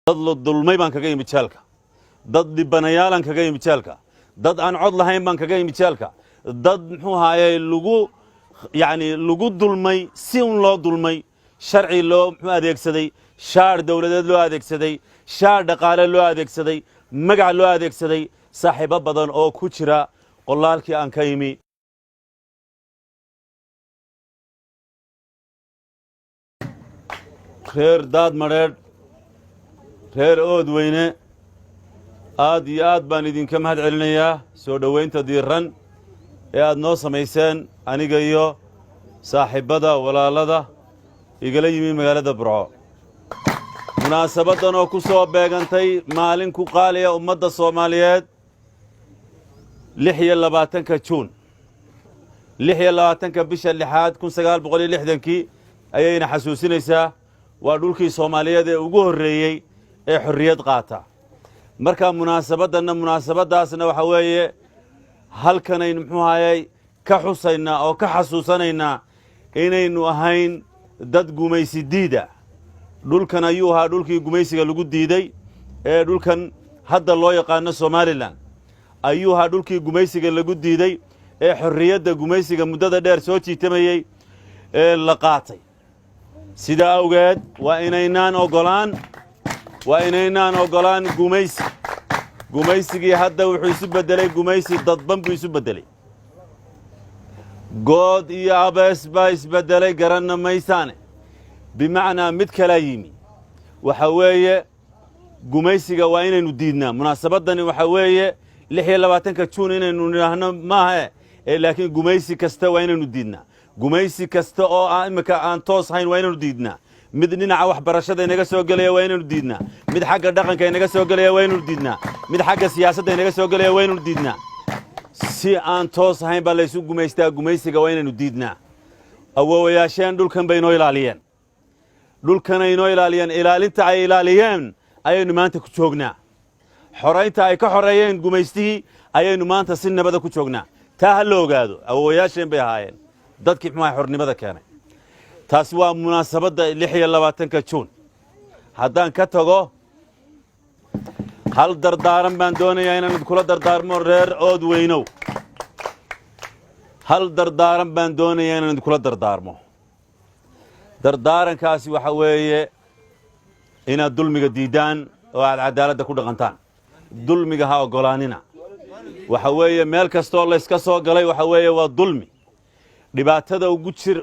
dad la dulmay baan kaga yimid jeelka dad dhibanayaalan kaga yimid jeelka dad aan cod lahayn baan kaga yimid jeelka dad muxuu ahaayey lagu dulmay si un loo dulmay sharci loo muxuu adeegsaday shaar dawladeed loo adeegsaday shaar dhaqaale loo adeegsaday magac loo adeegsaday saaxiibo badan oo ku jira qolaalkii aan ka yimi reer daad madheedh reer ood weyne aad iyo aad baan idinka mahad celinayaa soo dhowaynta diiran ee aad noo samayseen aniga iyo saaxiibbada walaalada igala yimi magaalada burco munaasabaddan oo ku soo beegantay maalin ku qaaliya ummadda soomaaliyeed 26 juun 26 bisha 6aad 1960kii ayayna xasuusinaysaa waa dhulkii Soomaaliyeed ee ugu horeeyay ee xorriyad qaata marka munaasabadaasna waxa weeye halkanaynu muxuu ahaayay ka xusayna oo ka xasuusanayna inaynu ahayn dad gumaysi diida dhulkan ayuu ahaa dhulkii gumaysiga lagu diiday ee dhulkan hadda loo yaqaan Somaliland ayuu ahaa dhulkii gumaysiga lagu diiday ee xorriyadda gumaysiga muddada dheer soo jiitamayay ee la qaatay sida awgeed waa inaynaan ogolaan gumaysigii hadda wuxuu isu bedelay gumaysi dadban buu isu bedelay good iyo abees baa isbedelay garanna maysaane bimacnaa mid kala yimi waxa weeye gumaysiga waa inaynu diidnaa munaasabadani waxa weeye 26 juun inaynu nidhaahno maaha laakiin gumaysi kasta waa inaynu diidnaa gumaysi kasta oo imika aan toos hayn waa inaynu diidnaa mid dhinaca waxbarashada inaga soo galaya waa inaynu diidnaa mid xagga dhaqanka inaga soo galaya waa inaynu diidnaa mid xagga siyaasadda inaga soo galaya waa inaynu diidnaa si aan toos hayn baa la isu gumaystaa gumaysiga waa inaynu diidnaa awoowayaasheen dhulkan bay inoo ilaaliyeen ilaalinta ay ilaaliyeen ayaynu maanta ku joognaa xoraynta ay ka xoreeyeen gumaystihii ayaynu maanta si nabada ku joognaa taa ha la ogaado awoowayaasheen bay ahaayeen dadkii maxaa xornimada keenay taas waa munaasabadda 26 juun haddaan ka tago hal dardaaran baan doonayaa inaan kula dardaarmo reer ood weynow hal dardaaran baan doonayaa inaan kula dardaarmo dardaarankaasi waxa weeye inaad dulmiga diidaan oo aad cadaaladda ku dhaqantaan dulmiga ha ogolaanina waxa weeye meel kastoo la iska soo galay waxa weeye waa dulmi dhibaatada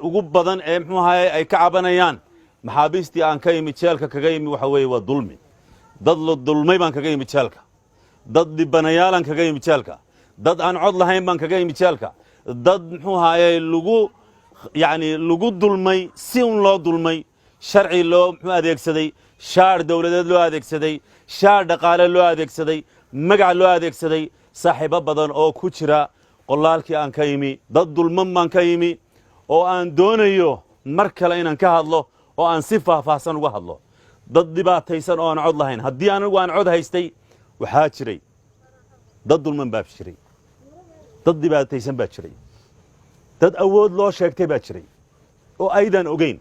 ugu badan ee muxuu ahaayay ay ka cabanayaan maxaabiistii aan ka yimi jeelka kaga yimi waxa weeye waa dulmi dad la dulmay baan kaga yimi jeelka dad dhibanayaalan kaga yimi jeelka dad aan cod lahayn baan kaga yimi jeelka dad muxuu ahaayay lagu dulmay si un loo dulmay sharci loo muxuu adeegsaday shaar dawladeed loo adeegsaday shaar dhaqaale loo adeegsaday magac loo adeegsaday saaxiibo badan oo ku jira qolaalkii aan ka yimi dad dulman baan ka yimi oo aan doonayo mar kale inaan ka hadlo oo aan si faahfaahsan uga hadlo dad dhibaataysan oo aan cod lahayn haddii anigu aan cod haystay waxaa jiray dad dulman baa jiray dad dhibaataysan baa jiray dad awood loo sheegtay baa jiray oo aydan ogeyn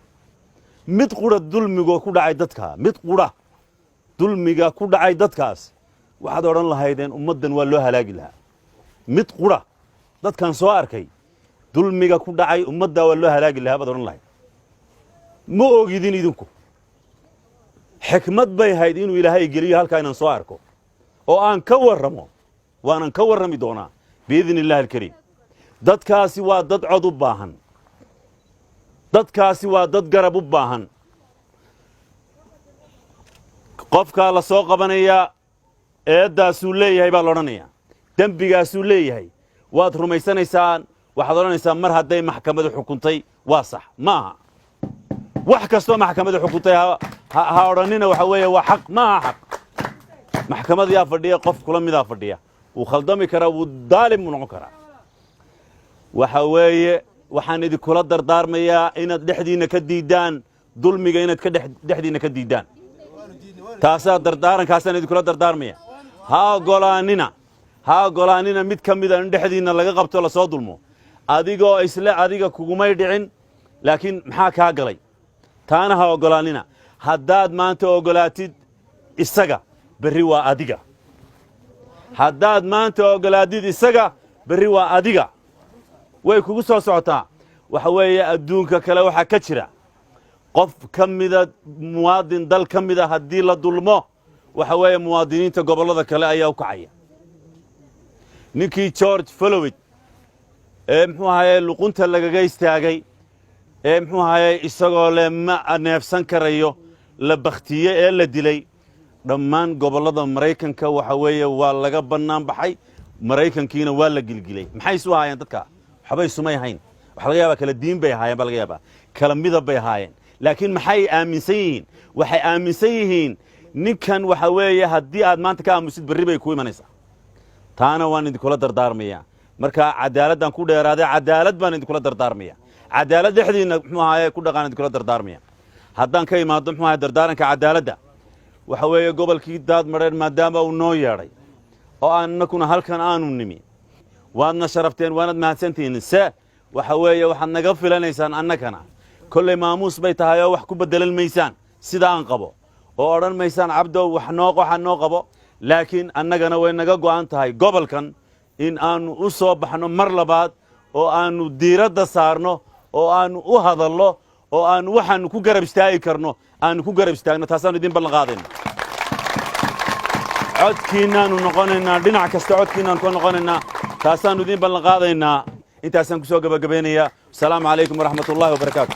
mid qura dulmiga ku dhacay dadka mid qura dulmiga ku dhacay dadkaas waxaad oran lahaydeen ummadan waa loo halaagi lahaa mid qura dadkan soo arkay dulmiga ku dhacay ummadda waa loo halaagi lahaa baad oran lahayd ma ogidin idinku xikmad bay hayd inuu ilaahay geliyo halkaa inaan soo arko oo aan ka warramo waanan ka warrami doonaa biidni illaahi alkariim dadkaasi waa dad cod u baahan dadkaasi waa dad garab u baahan qofkaa la soo qabanayaa eeddaasuu leeyahay baa la odhanayaa dembigaasuu leeyahay waad rumaysanaysaan waxaad odhanaysaa mar hadday maxkamadu xukuntay waa sax ma aha wax kastoo maxkamadu xukuntay ha odhanina waxa weeye waa xaq ma aha xaq maxkamad yaa fadhiya qof kula midaa fadhiya wuu khaldami karaa wuu daalim u noqon karaa waxa weeye waxaan idinkula dardaarmayaa inaad dhexdiinna ka diidaan dulmiga inaad dhexdiinna ka diidaan taasaa dardaarankaasaan idinkula dardaarmaya ha ogolaanina mid ka mida in dhexdiinna laga qabto la soo dulmo adigoo isle adiga kugumay dhicin laakiin maxaa kaa galay taana ha ogolaanina haddaad maanta ogolaatid isaga berri waa adiga haddaad maanta ogolaadid isaga berri waa adiga way kugu soo socotaa waxa weeye adduunka kale waxaa ka jira qof ka mida muwaadin dal ka mida haddii la dulmo waxa weeye muwaadiniinta gobollada kale ayaa u kacaya ninkii George Floyd muxuu ahaayey luqunta lagaga istaagay muxuu ahaayey isagoo le ma neefsan karayo la baktiyey ee la dilay dhammaan gobollada Maraykanka waxa weeye waa laga bannaan baxay Maraykankiina waa la gilgilay maxay isu haayeen dadka waxbay sumay hayn waxa laga yaabaa kala diin bay haayeen baa laga yaabaa kala midab bay haayeen laakiin maxay aaminsan yihiin waxay aaminsan yihiin ninkan waxa weeye haddii aad maanta ka aamusid berri bay ku imanaysaa taana waan idinkula dardaarmayaa marka cadaaladdan ku dheeraaday cadaalad baan idinkula dardaarmayaa cadaalad dhexdiina muxuu ahaayey ku dhaqaan idinkula dardaarmaya haddaan ka imaado muxuu ahaayey dardaaranka cadaaladda waxa weeye gobolkii Daadmareer maadaama uu noo yeedhay oo annakuna halkan aanu nimi waadna sharafteen waanad mahadsantihiin se waxa weeye waxaad naga filanaysaan annakana kolley maamuus bay tahay oo wax ku beddelan maysaan sida aan qabo oo odhan maysaan cabdow wax noo qabo laakiin annagana way naga go'an tahay gobolkan in aanu u soo baxno mar labaad oo aanu diiradda saarno oo aanu u hadallo oo aanu waxaanu ku garab istaagi karno aanu ku garab istaagno taasaanu idin ballan qaadayna codkiinaanu noqonaynaa dhinac kasta codkiinaanu ka noqonaynaa taasaanu idin ballan qaadaynaa intaasaan ku soo gabagabeynayaa asalaamu calaykum waraxmatullaahi wabarakaatu